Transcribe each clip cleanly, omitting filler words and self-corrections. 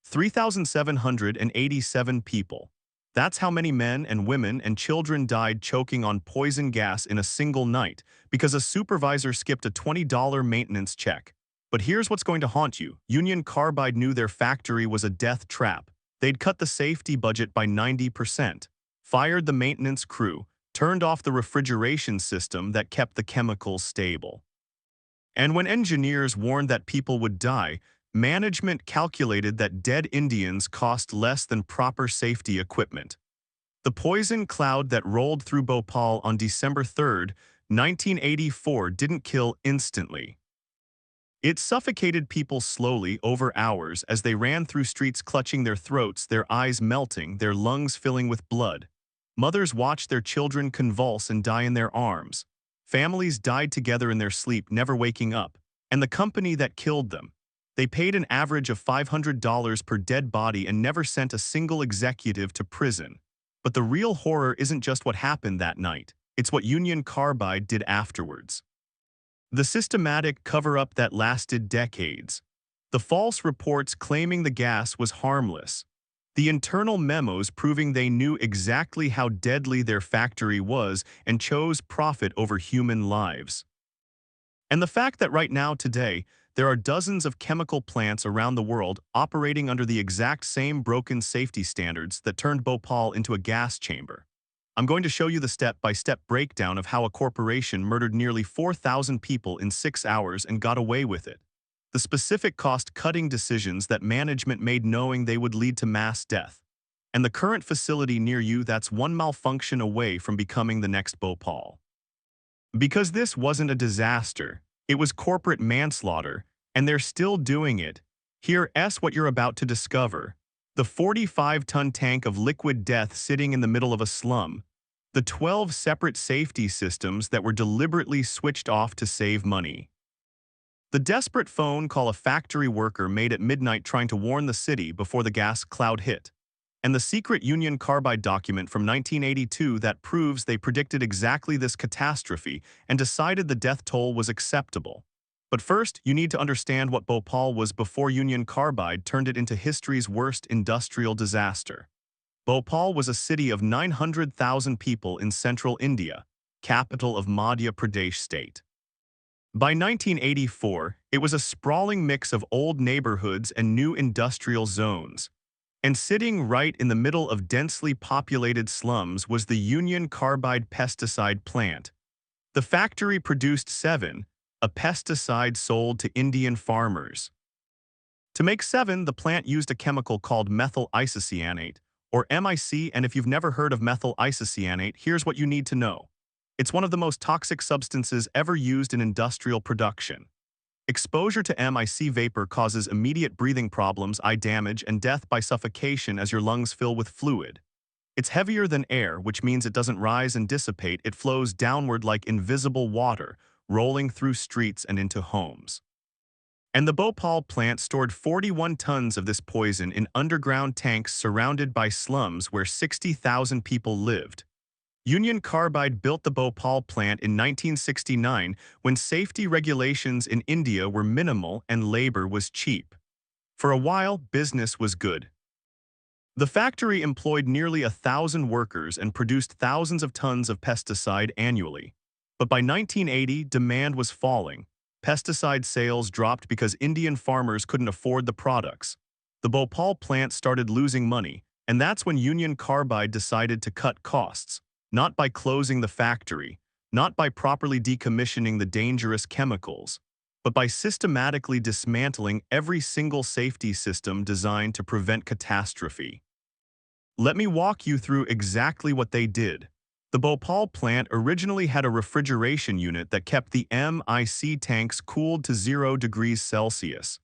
3,787 people. That's how many men and women and children died choking on poison gas in a single night because a supervisor skipped a $20 maintenance check. But here's what's going to haunt you. Union Carbide knew their factory was a death trap. They'd cut the safety budget by 90%, fired the maintenance crew, turned off the refrigeration system that kept the chemicals stable. And when engineers warned that people would die, management calculated that dead Indians cost less than proper safety equipment. The poison cloud that rolled through Bhopal on December 3, 1984 didn't kill instantly. It suffocated people slowly over hours as they ran through streets clutching their throats, their eyes melting, their lungs filling with blood. Mothers watched their children convulse and die in their arms. Families died together in their sleep, never waking up. And the company that killed them, they paid an average of $500 per dead body and never sent a single executive to prison. But the real horror isn't just what happened that night. It's what Union Carbide did afterwards. The systematic cover-up that lasted decades. The false reports claiming the gas was harmless. The internal memos proving they knew exactly how deadly their factory was and chose profit over human lives. And the fact that right now, today, there are dozens of chemical plants around the world operating under the exact same broken safety standards that turned Bhopal into a gas chamber. I'm going to show you the step-by-step breakdown of how a corporation murdered nearly 4,000 people in 6 hours and got away with it. The specific cost-cutting decisions that management made knowing they would lead to mass death. And the current facility near you that's one malfunction away from becoming the next Bhopal. Because this wasn't a disaster, it was corporate manslaughter, and they're still doing it. Here's what you're about to discover. The 45-ton tank of liquid death sitting in the middle of a slum. The 12 separate safety systems that were deliberately switched off to save money. The desperate phone call a factory worker made at midnight trying to warn the city before the gas cloud hit. And the secret Union Carbide document from 1982 that proves they predicted exactly this catastrophe and decided the death toll was acceptable. But first, you need to understand what Bhopal was before Union Carbide turned it into history's worst industrial disaster. Bhopal was a city of 900,000 people in central India, capital of Madhya Pradesh state. By 1984, it was a sprawling mix of old neighborhoods and new industrial zones. And sitting right in the middle of densely populated slums was the Union Carbide pesticide plant. The factory produced 7, a pesticide sold to Indian farmers. To make 7, the plant used a chemical called methyl isocyanate, or MIC, and if you've never heard of methyl isocyanate, here's what you need to know. It's one of the most toxic substances ever used in industrial production. Exposure to MIC vapor causes immediate breathing problems, eye damage, and death by suffocation as your lungs fill with fluid. It's heavier than air, which means it doesn't rise and dissipate, it flows downward like invisible water, rolling through streets and into homes. And the Bhopal plant stored 41 tons of this poison in underground tanks surrounded by slums where 60,000 people lived. Union Carbide built the Bhopal plant in 1969 when safety regulations in India were minimal and labor was cheap. For a while, business was good. The factory employed nearly 1,000 workers and produced thousands of tons of pesticide annually. But by 1980, demand was falling. Pesticide sales dropped because Indian farmers couldn't afford the products. The Bhopal plant started losing money, and that's when Union Carbide decided to cut costs. Not by closing the factory, not by properly decommissioning the dangerous chemicals, but by systematically dismantling every single safety system designed to prevent catastrophe. Let me walk you through exactly what they did. The Bhopal plant originally had a refrigeration unit that kept the MIC tanks cooled to 0 degrees Celsius.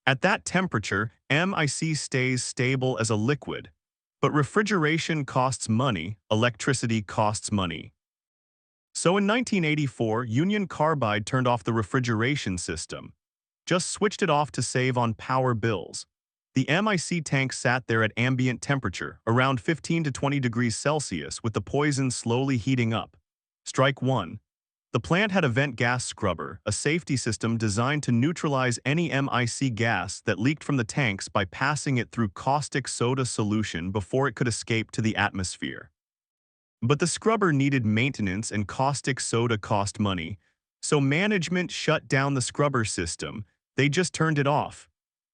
At that temperature, MIC stays stable as a liquid. But refrigeration costs money, electricity costs money. So in 1984, Union Carbide turned off the refrigeration system. Just switched it off to save on power bills. The MIC tank sat there at ambient temperature, around 15 to 20 degrees Celsius, with the poison slowly heating up. Strike 1. The plant had a vent gas scrubber, a safety system designed to neutralize any MIC gas that leaked from the tanks by passing it through caustic soda solution before it could escape to the atmosphere. But the scrubber needed maintenance and caustic soda cost money, so management shut down the scrubber system. They just turned it off.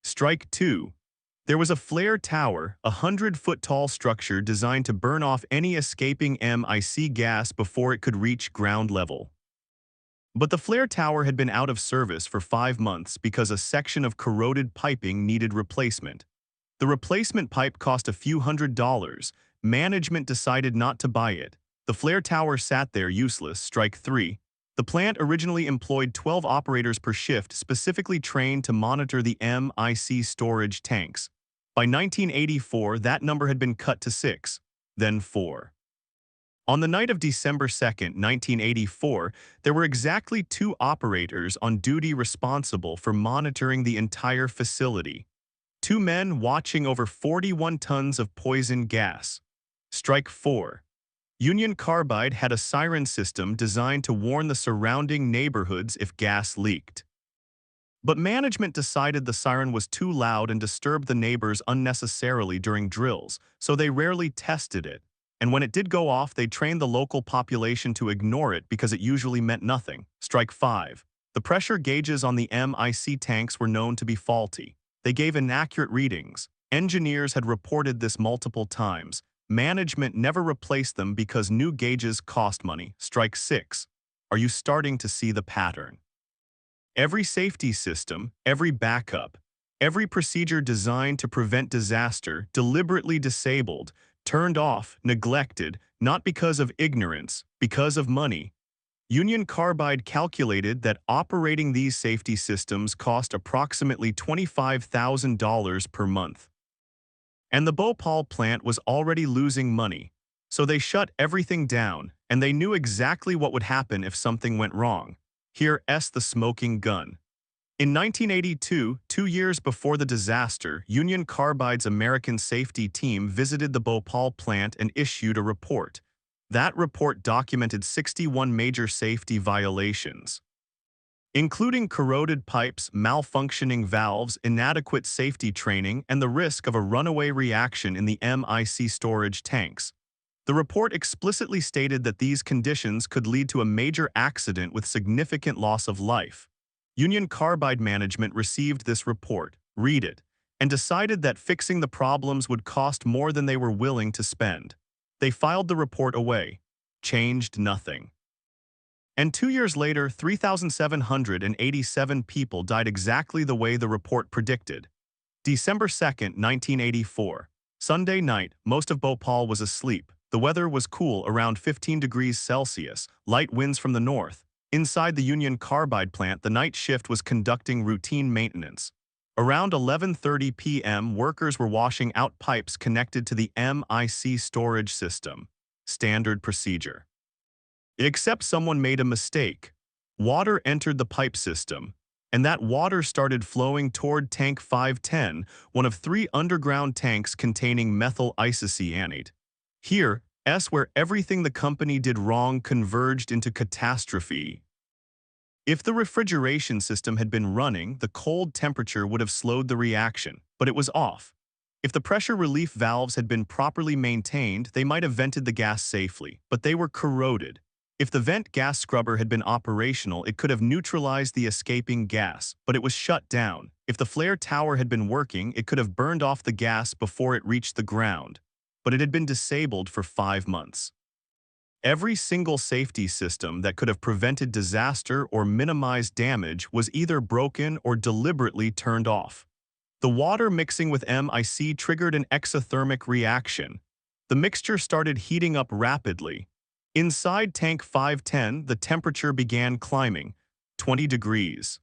Strike 2. There was a flare tower, a 100-foot-tall structure designed to burn off any escaping MIC gas before it could reach ground level. But the flare tower had been out of service for 5 months because a section of corroded piping needed replacement. The replacement pipe cost a few $100s. Management decided not to buy it. The flare tower sat there useless. Strike 3. The plant originally employed 12 operators per shift specifically trained to monitor the MIC storage tanks. By 1984, that number had been cut to 6, then 4. On the night of December 2, 1984, there were exactly 2 operators on duty responsible for monitoring the entire facility. 2 men watching over 41 tons of poison gas. Strike 4. Union Carbide had a siren system designed to warn the surrounding neighborhoods if gas leaked. But management decided the siren was too loud and disturbed the neighbors unnecessarily during drills, so they rarely tested it. And when it did go off, they trained the local population to ignore it because it usually meant nothing. Strike 5. The pressure gauges on the MIC tanks were known to be faulty. They gave inaccurate readings. Engineers had reported this multiple times. Management never replaced them because new gauges cost money. Strike 6. Are you starting to see the pattern? Every safety system, every backup, every procedure designed to prevent disaster, deliberately disabled, turned off, neglected, not because of ignorance, because of money. Union Carbide calculated that operating these safety systems cost approximately $25,000 per month. And the Bhopal plant was already losing money, so they shut everything down, and they knew exactly what would happen if something went wrong. Here's the smoking gun. In 1982, 2 years before the disaster, Union Carbide's American safety team visited the Bhopal plant and issued a report. That report documented 61 major safety violations, including corroded pipes, malfunctioning valves, inadequate safety training, and the risk of a runaway reaction in the MIC storage tanks. The report explicitly stated that these conditions could lead to a major accident with significant loss of life. Union Carbide management received this report, read it, and decided that fixing the problems would cost more than they were willing to spend. They filed the report away, changed nothing. And 2 years later, 3,787 people died exactly the way the report predicted. December 2, 1984. Sunday night, most of Bhopal was asleep. The weather was cool, around 15 degrees Celsius, light winds from the north. Inside the Union Carbide plant, the night shift was conducting routine maintenance. Around 11:30 p.m., workers were washing out pipes connected to the MIC storage system. Standard procedure. Except someone made a mistake. Water entered the pipe system, and that water started flowing toward tank 510, one of 3 underground tanks containing methyl isocyanate. Here's where everything the company did wrong converged into catastrophe. If the refrigeration system had been running, the cold temperature would have slowed the reaction, but it was off. If the pressure relief valves had been properly maintained, they might have vented the gas safely, but they were corroded. If the vent gas scrubber had been operational, it could have neutralized the escaping gas, but it was shut down. If the flare tower had been working, it could have burned off the gas before it reached the ground, but it had been disabled for 5 months. Every single safety system that could have prevented disaster or minimized damage was either broken or deliberately turned off. The water mixing with MIC triggered an exothermic reaction. The mixture started heating up rapidly. Inside tank 510, the temperature began climbing. 20 degrees.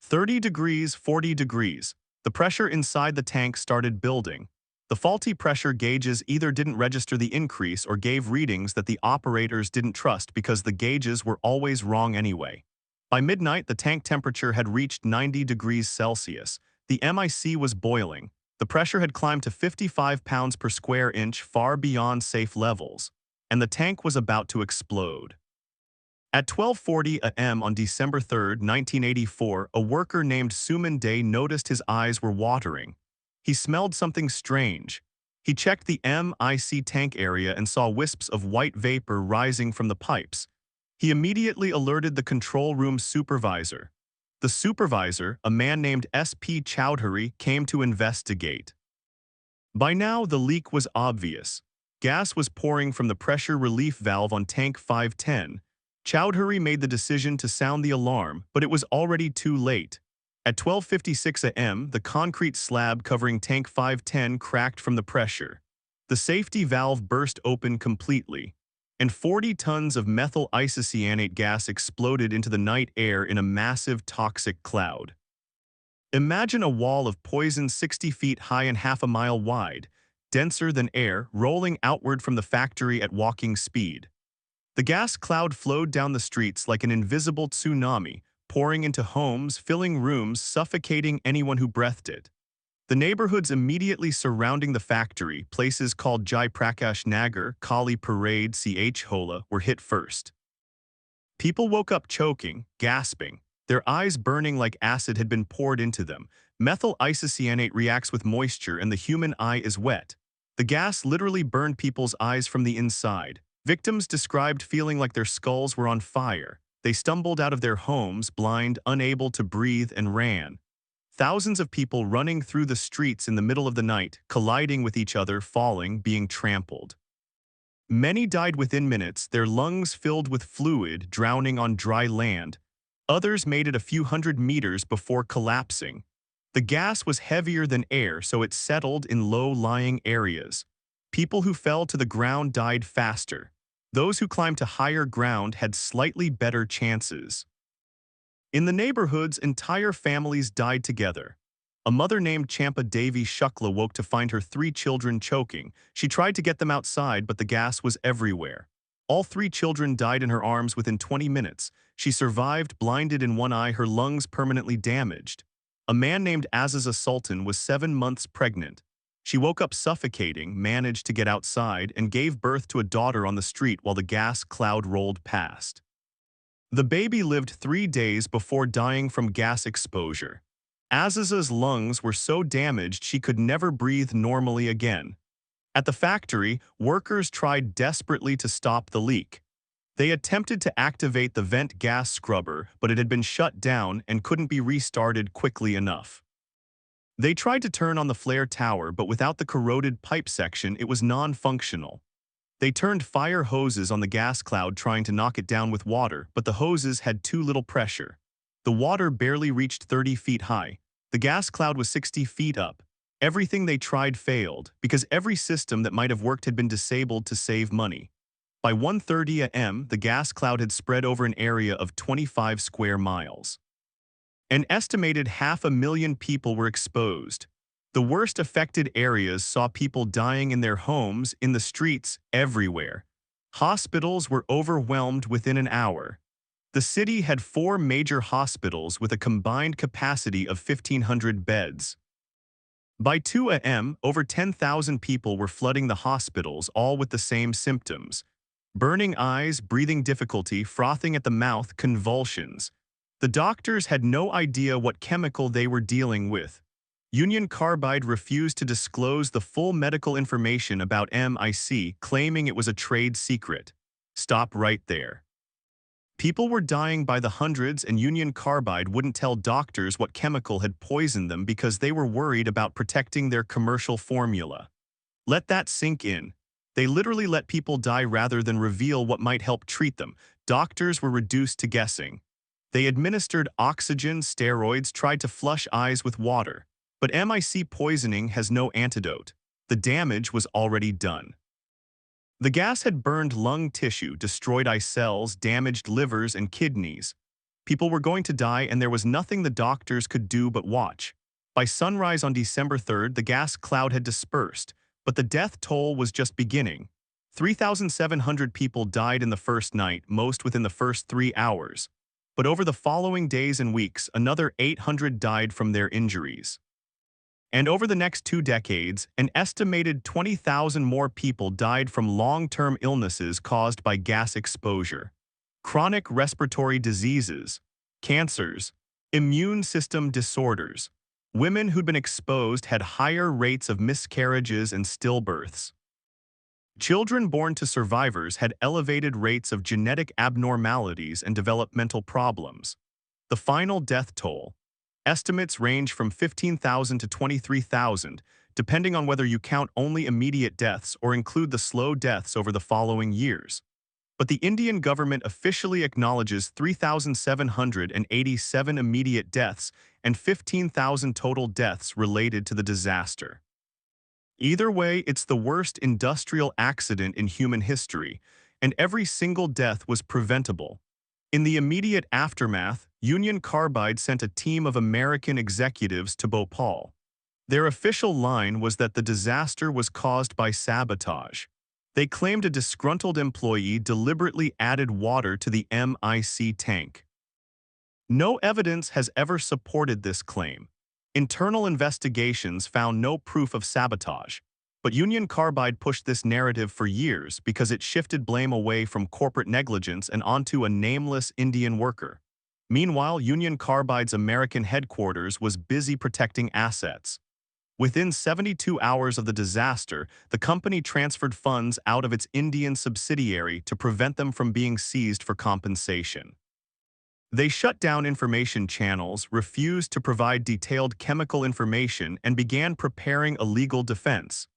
30 degrees, 40 degrees. The pressure inside the tank started building. The faulty pressure gauges either didn't register the increase or gave readings that the operators didn't trust because the gauges were always wrong anyway. By midnight, the tank temperature had reached 90 degrees Celsius. The MIC was boiling. The pressure had climbed to 55 pounds per square inch, far beyond safe levels, and the tank was about to explode. At 12:40 a.m. on December 3, 1984, a worker named Suman Day noticed his eyes were watering. He smelled something strange. He checked the MIC tank area and saw wisps of white vapor rising from the pipes. He immediately alerted the control room supervisor. The supervisor, a man named S.P. Chowdhury, came to investigate. By now, the leak was obvious. Gas was pouring from the pressure relief valve on tank 510. Chowdhury made the decision to sound the alarm, but it was already too late. At 12:56 a.m., the concrete slab covering tank 510 cracked from the pressure. The safety valve burst open completely, and 40 tons of methyl isocyanate gas exploded into the night air in a massive toxic cloud. Imagine a wall of poison 60 feet high and half a mile wide, denser than air, rolling outward from the factory at walking speed. The gas cloud flowed down the streets like an invisible tsunami, pouring into homes, filling rooms, suffocating anyone who breathed it. The neighborhoods immediately surrounding the factory, places called Jai Prakash Nagar, Kali Parade, Ch Hola, were hit first. People woke up choking, gasping, their eyes burning like acid had been poured into them. Methyl isocyanate reacts with moisture and the human eye is wet. The gas literally burned people's eyes from the inside. Victims described feeling like their skulls were on fire. They stumbled out of their homes, blind, unable to breathe, and ran. Thousands of people running through the streets in the middle of the night, colliding with each other, falling, being trampled. Many died within minutes, their lungs filled with fluid, drowning on dry land. Others made it a few hundred meters before collapsing. The gas was heavier than air, so it settled in low-lying areas. People who fell to the ground died faster. Those who climbed to higher ground had slightly better chances. In the neighborhoods, entire families died together. A mother named Champa Devi Shukla woke to find her 3 children choking. She tried to get them outside, but the gas was everywhere. All 3 children died in her arms within 20 minutes. She survived, blinded in one eye, her lungs permanently damaged. A man named Aziza Sultan was 7 months pregnant. She woke up suffocating, managed to get outside, and gave birth to a daughter on the street while the gas cloud rolled past. The baby lived 3 days before dying from gas exposure. Aziza's lungs were so damaged she could never breathe normally again. At the factory, workers tried desperately to stop the leak. They attempted to activate the vent gas scrubber, but it had been shut down and couldn't be restarted quickly enough. They tried to turn on the flare tower, but without the corroded pipe section, it was non-functional. They turned fire hoses on the gas cloud trying to knock it down with water, but the hoses had too little pressure. The water barely reached 30 feet high. The gas cloud was 60 feet up. Everything they tried failed, because every system that might have worked had been disabled to save money. By 1:30 a.m., the gas cloud had spread over an area of 25 square miles. An estimated 500,000 people were exposed. The worst affected areas saw people dying in their homes, in the streets, everywhere. Hospitals were overwhelmed within an hour. The city had 4 major hospitals with a combined capacity of 1,500 beds. By 2 a.m., over 10,000 people were flooding the hospitals, all with the same symptoms: burning eyes, breathing difficulty, frothing at the mouth, convulsions. The doctors had no idea what chemical they were dealing with. Union Carbide refused to disclose the full medical information about MIC, claiming it was a trade secret. Stop right there. People were dying by the hundreds, and Union Carbide wouldn't tell doctors what chemical had poisoned them because they were worried about protecting their commercial formula. Let that sink in. They literally let people die rather than reveal what might help treat them. Doctors were reduced to guessing. They administered oxygen, steroids, tried to flush eyes with water. But MIC poisoning has no antidote. The damage was already done. The gas had burned lung tissue, destroyed eye cells, damaged livers and kidneys. People were going to die, and there was nothing the doctors could do but watch. By sunrise on December 3rd, the gas cloud had dispersed, but the death toll was just beginning. 3,700 people died in the first night, most within the first 3 hours. But over the following days and weeks, another 800 died from their injuries. And over the next 2 decades, an estimated 20,000 more people died from long-term illnesses caused by gas exposure. chronic respiratory diseases, cancers, immune system disorders. Women who'd been exposed had higher rates of miscarriages and stillbirths. Children born to survivors had elevated rates of genetic abnormalities and developmental problems. The final death toll. Estimates range from 15,000 to 23,000, depending on whether you count only immediate deaths or include the slow deaths over the following years. But the Indian government officially acknowledges 3,787 immediate deaths and 15,000 total deaths related to the disaster. Either way, it's the worst industrial accident in human history, and every single death was preventable. In the immediate aftermath, Union Carbide sent a team of American executives to Bhopal. Their official line was that the disaster was caused by sabotage. They claimed a disgruntled employee deliberately added water to the MIC tank. No evidence has ever supported this claim. Internal investigations found no proof of sabotage, but Union Carbide pushed this narrative for years because it shifted blame away from corporate negligence and onto a nameless Indian worker. Meanwhile, Union Carbide's American headquarters was busy protecting assets. Within 72 hours of the disaster, the company transferred funds out of its Indian subsidiary to prevent them from being seized for compensation. They shut down information channels, refused to provide detailed chemical information, and began preparing a legal defense.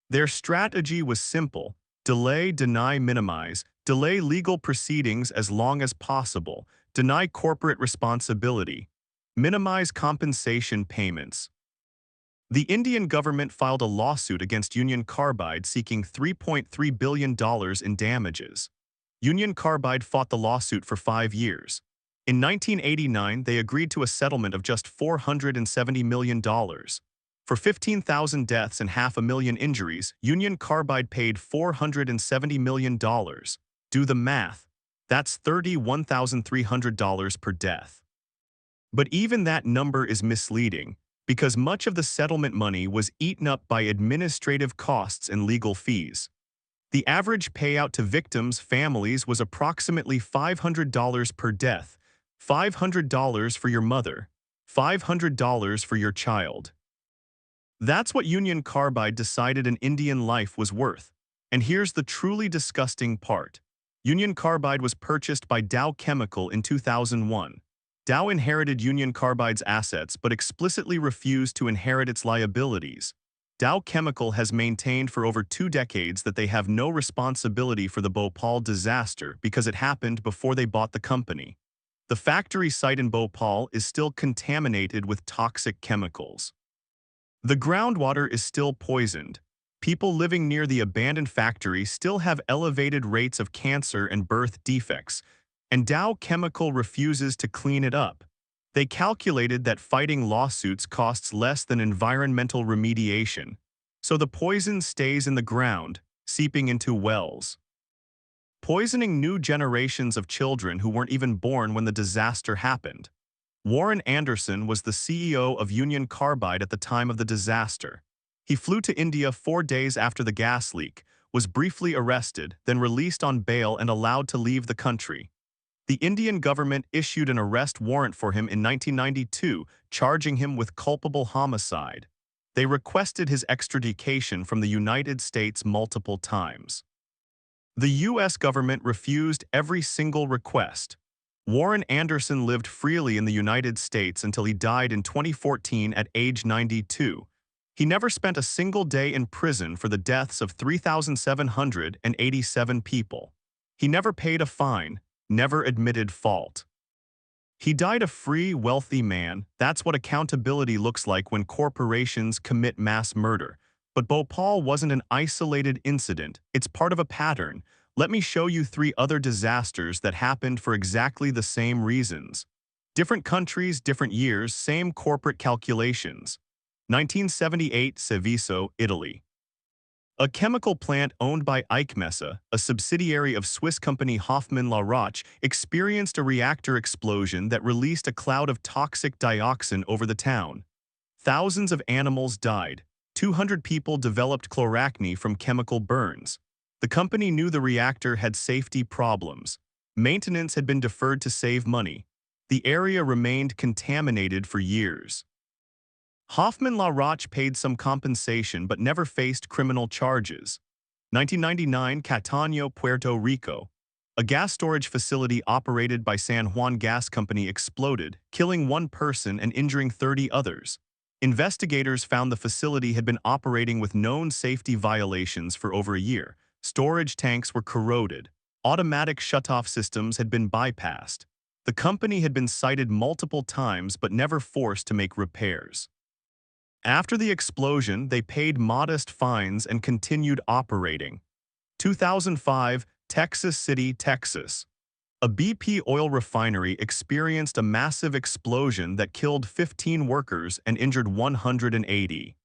Their strategy was simple: delay, deny, minimize, delay legal proceedings as long as possible, deny corporate responsibility, minimize compensation payments. The Indian government filed a lawsuit against Union Carbide seeking $3.3 billion in damages. Union Carbide fought the lawsuit for 5 years. In 1989, they agreed to a settlement of just $470 million. For 15,000 deaths and 500,000 injuries, Union Carbide paid $470 million. Do the math. That's $31,300 per death. But even that number is misleading, because much of the settlement money was eaten up by administrative costs and legal fees. The average payout to victims' families was approximately $500 per death, $500 for your mother, $500 for your child. That's what Union Carbide decided an Indian life was worth. And here's the truly disgusting part. Union Carbide was purchased by Dow Chemical in 2001. Dow inherited Union Carbide's assets but explicitly refused to inherit its liabilities. Dow Chemical has maintained for over 2 decades that they have no responsibility for the Bhopal disaster because it happened before they bought the company. The factory site in Bhopal is still contaminated with toxic chemicals. The groundwater is still poisoned. People living near the abandoned factory still have elevated rates of cancer and birth defects, and Dow Chemical refuses to clean it up. They calculated that fighting lawsuits costs less than environmental remediation, so the poison stays in the ground, seeping into wells, poisoning new generations of children who weren't even born when the disaster happened. Warren Anderson was the CEO of Union Carbide at the time of the disaster. He flew to India 4 days after the gas leak, was briefly arrested, then released on bail and allowed to leave the country. The Indian government issued an arrest warrant for him in 1992, charging him with culpable homicide. They requested his extradition from the United States multiple times. The U.S. government refused every single request. Warren Anderson lived freely in the United States until he died in 2014 at age 92. He never spent a single day in prison for the deaths of 3,787 people. He never paid a fine, never admitted fault. He died a free, wealthy man. That's what accountability looks like when corporations commit mass murder. But Bhopal wasn't an isolated incident. It's part of a pattern. Let me show you 3 other disasters that happened for exactly the same reasons. Different countries, different years, same corporate calculations. 1978, Seveso, Italy. A chemical plant owned by Eichmesse, a subsidiary of Swiss company Hoffmann La Roche, experienced a reactor explosion that released a cloud of toxic dioxin over the town. Thousands of animals died. 200 people developed chloracne from chemical burns. The company knew the reactor had safety problems. Maintenance had been deferred to save money. The area remained contaminated for years. Hoffman La Roche paid some compensation but never faced criminal charges. 1999, Cataño, Puerto Rico. A gas storage facility operated by San Juan Gas Company exploded, killing one person and injuring 30 others. Investigators found the facility had been operating with known safety violations for over a year. Storage tanks were corroded. Automatic shutoff systems had been bypassed. The company had been cited multiple times but never forced to make repairs. After the explosion, they paid modest fines and continued operating. 2005, Texas City, Texas. A BP oil refinery experienced a massive explosion that killed 15 workers and injured 180.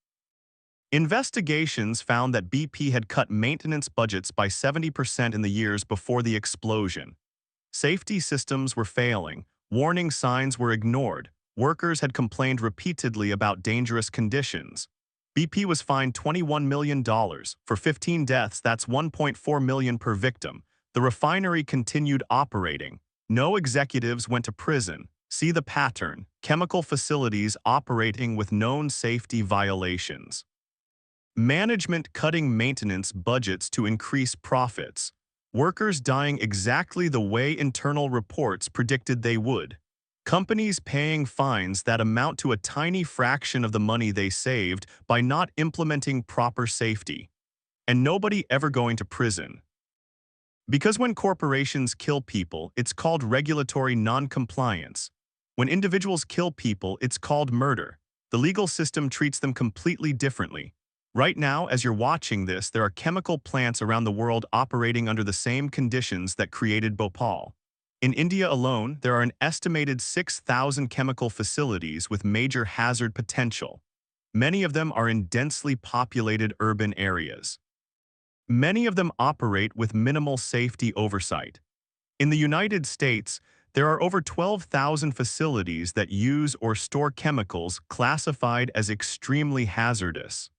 Investigations found that BP had cut maintenance budgets by 70% in the years before the explosion. Safety systems were failing, warning signs were ignored, workers had complained repeatedly about dangerous conditions. BP was fined $21 million. For 15 deaths, that's $1.4 million per victim. The refinery continued operating. No executives went to prison. See the pattern: chemical facilities operating with known safety violations. Management cutting maintenance budgets to increase profits. Workers dying exactly the way internal reports predicted they would. Companies paying fines that amount to a tiny fraction of the money they saved by not implementing proper safety. And nobody ever going to prison. Because when corporations kill people, it's called regulatory non-compliance. When individuals kill people, it's called murder. The legal system treats them completely differently. Right now, as you're watching this, there are chemical plants around the world operating under the same conditions that created Bhopal. In India alone, there are an estimated 6,000 chemical facilities with major hazard potential. Many of them are in densely populated urban areas. Many of them operate with minimal safety oversight. In the United States, there are over 12,000 facilities that use or store chemicals classified as extremely hazardous.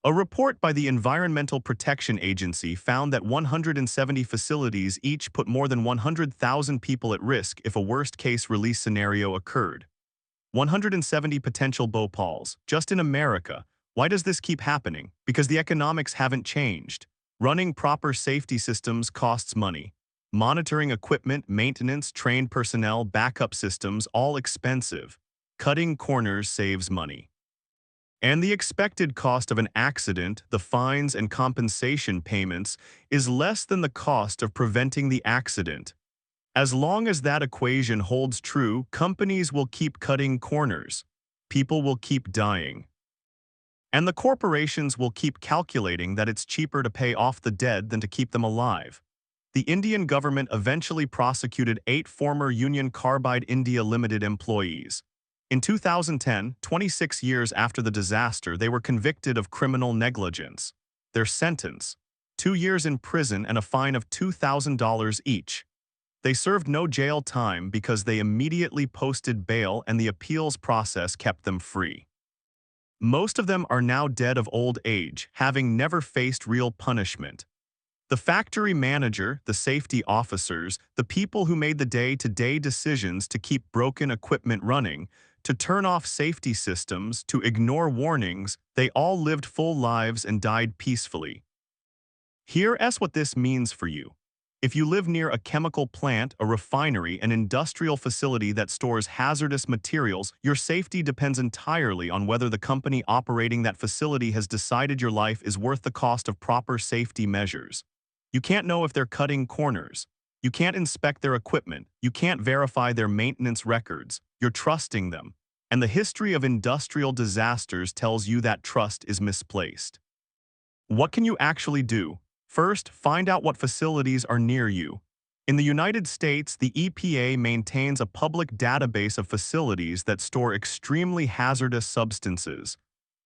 A report by the Environmental Protection Agency found that 170 facilities each put more than 100,000 people at risk if a worst-case release scenario occurred. 170 potential Bhopals, just in America. Why does this keep happening? Because the economics haven't changed. Running proper safety systems costs money. Monitoring equipment, maintenance, trained personnel, backup systems, all expensive. Cutting corners saves money. And the expected cost of an accident, the fines and compensation payments, is less than the cost of preventing the accident. As long as that equation holds true, companies will keep cutting corners. People will keep dying. And the corporations will keep calculating that it's cheaper to pay off the dead than to keep them alive. The Indian government eventually prosecuted 8 former Union Carbide India Limited employees. In 2010, 26 years after the disaster, they were convicted of criminal negligence. Their sentence: 2 years in prison and a fine of $2,000 each. They served no jail time because they immediately posted bail and the appeals process kept them free. Most of them are now dead of old age, having never faced real punishment. The factory manager, the safety officers, the people who made the day-to-day decisions to keep broken equipment running, to turn off safety systems, to ignore warnings, they all lived full lives and died peacefully. Here's what this means for you. If you live near a chemical plant, a refinery, an industrial facility that stores hazardous materials, your safety depends entirely on whether the company operating that facility has decided your life is worth the cost of proper safety measures. You can't know if they're cutting corners. You can't inspect their equipment. You can't verify their maintenance records. You're trusting them. And the history of industrial disasters tells you that trust is misplaced. What can you actually do? First, find out what facilities are near you. In the United States, the EPA maintains a public database of facilities that store extremely hazardous substances.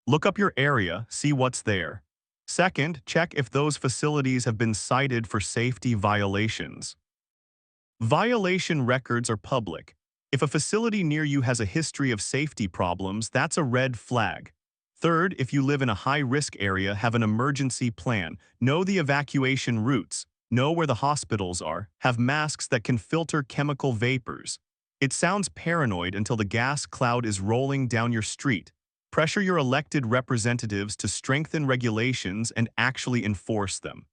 Look up your area, see what's there. Second, check if those facilities have been cited for safety violations. Violation records are public. If a facility near you has a history of safety problems, that's a red flag. Third, if you live in a high-risk area, have an emergency plan. Know the evacuation routes. know where the hospitals are, have masks that can filter chemical vapors. It sounds paranoid until the gas cloud is rolling down your street. Pressure your elected representatives to strengthen regulations and actually enforce them.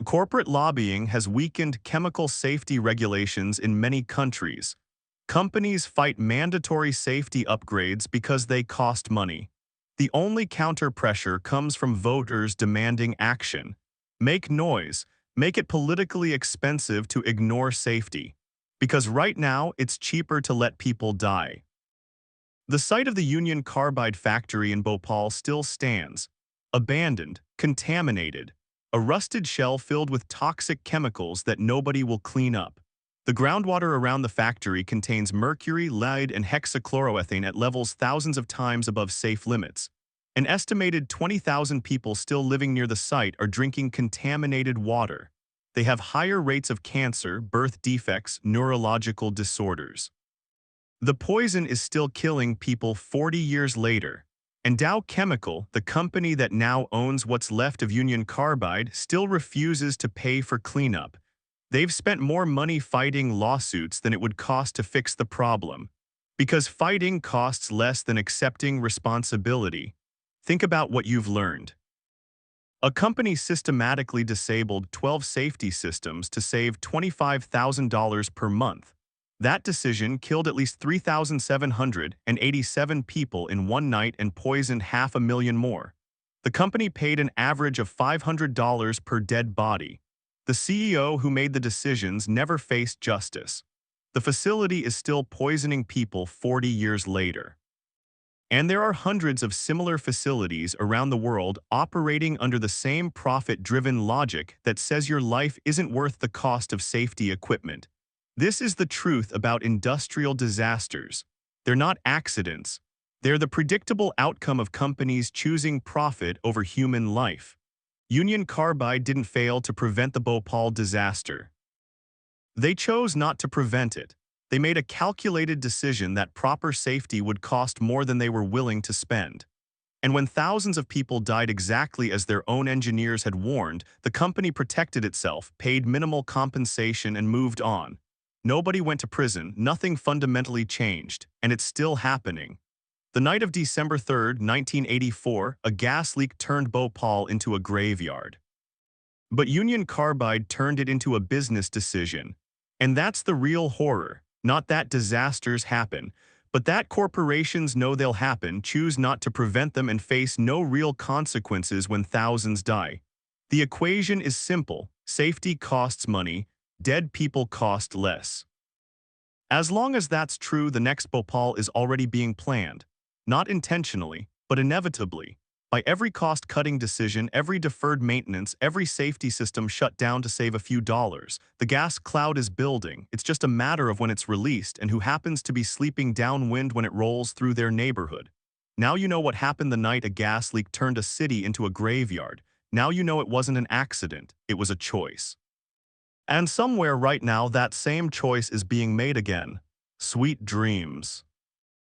Corporate lobbying has weakened chemical safety regulations in many countries. Companies fight mandatory safety upgrades because they cost money. The only counter-pressure comes from voters demanding action. Make noise. Make it politically expensive to ignore safety. Because right now, it's cheaper to let people die. The site of the Union Carbide factory in Bhopal still stands. Abandoned, contaminated. A rusted shell filled with toxic chemicals that nobody will clean up. The groundwater around the factory contains mercury, lead, and hexachloroethane at levels thousands of times above safe limits. An estimated 20,000 people still living near the site are drinking contaminated water. They have higher rates of cancer, birth defects, neurological disorders. The poison is still killing people 40 years later. And Dow Chemical, the company that now owns what's left of Union Carbide, still refuses to pay for cleanup. They've spent more money fighting lawsuits than it would cost to fix the problem. Because fighting costs less than accepting responsibility. Think about what you've learned. A company systematically disabled 12 safety systems to save $25,000 per month. That decision killed at least 3,787 people in one night and poisoned 500,000 more. The company paid an average of $500 per dead body. The CEO who made the decisions never faced justice. The facility is still poisoning people 40 years later. And there are hundreds of similar facilities around the world operating under the same profit-driven logic that says your life isn't worth the cost of safety equipment. This is the truth about industrial disasters. They're not accidents. They're the predictable outcome of companies choosing profit over human life. Union Carbide didn't fail to prevent the Bhopal disaster. They chose not to prevent it. They made a calculated decision that proper safety would cost more than they were willing to spend. And when thousands of people died exactly as their own engineers had warned, the company protected itself, paid minimal compensation, and moved on. Nobody went to prison, nothing fundamentally changed, and it's still happening. The night of December 3, 1984, a gas leak turned Bhopal into a graveyard. But Union Carbide turned it into a business decision. And that's the real horror. Not that disasters happen, but that corporations know they'll happen, choose not to prevent them, and face no real consequences when thousands die. The equation is simple. Safety costs money, dead people cost less. As long as that's true, the next Bhopal is already being planned. Not intentionally, but inevitably. By every cost-cutting decision, every deferred maintenance, every safety system shut down to save a few dollars. The gas cloud is building. It's just a matter of when it's released and who happens to be sleeping downwind when it rolls through their neighborhood. Now you know what happened the night a gas leak turned a city into a graveyard. Now you know it wasn't an accident, it was a choice. And somewhere right now that same choice is being made again. Sweet dreams.